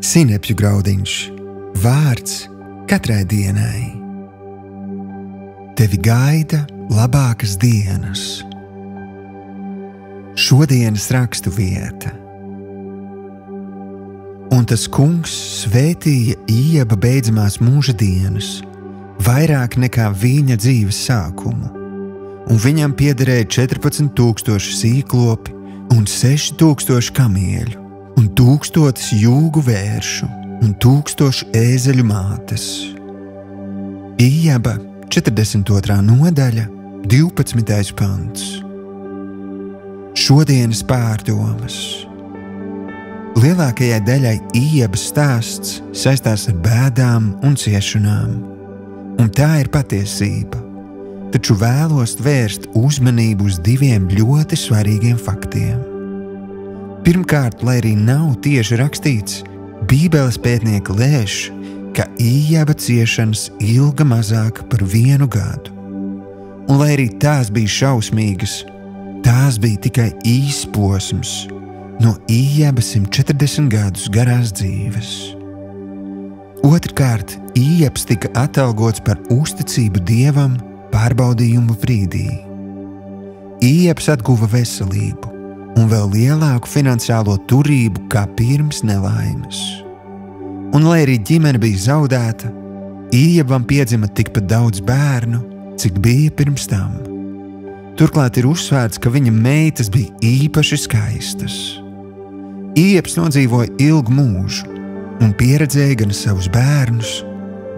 Sinepju graudiņš, vārds katrai dienai. Tevi gaida labākas dienas. Šodienas rakstu vieta. Un tas kungs svētīja Ieba beidzamās mūža dienas, vairāk nekā viņa dzīves sākumu, un viņam piederēja 14,000 sīklopi un 6,000 kamieļu, un 1000 jūgu vēršu un 1000 ēzeļu mātes. Ieba 42. nodaļa, 12. pants. Šodienas pārdomas. Lielākajai daļai Ieba stāsts saistās ar bēdām un ciešanām, un tā ir patiesība, taču vēlos vērst uzmanību uz 2 ļoti svarīgiem faktiem. Pirmkārt, lai arī nav tieši rakstīts, Bībeles pētnieki lēš, ka Ieba ciešanas ilga mazāk par 1 gadu. Un lai arī tās bija šausmīgas, tās bija tikai īss posms no Ieba 140 gadus garās dzīves. Otrkārt, Iebs tika atalgots par uzticību Dievam pārbaudījumu brīdī. Iebs atguva veselību un vēl lielāku finansiālo turību kā pirms nelaimes. Un lai arī ģimene bija zaudēta, Iebam piedzima tikpat daudz bērnu, cik bija pirms tam. Turklāt ir uzsvērts, ka viņa meitas bija īpaši skaistas. Iebs nodzīvoja ilgu mūžu un pieredzēja gan savus bērnus,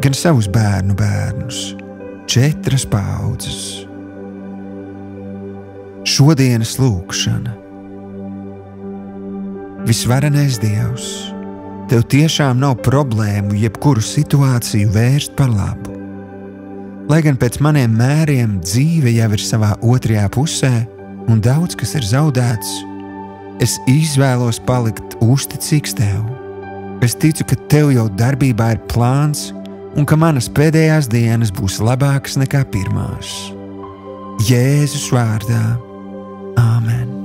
gan savus bērnu bērnus, 4 paaudzes. Šodienas lūkšana. Visvarenais Dievs, tev tiešām nav problēmu jebkuru situāciju vērst par labu. Lai gan pēc maniem mēriem dzīve jau ir savā otrajā pusē un daudz kas ir zaudēts, es izvēlos palikt uzticīgs tev. Es ticu, ka tev jau darbībā ir plāns un ka manas pēdējās dienas būs labākas nekā pirmās. Jēzus vārdā. Āmen.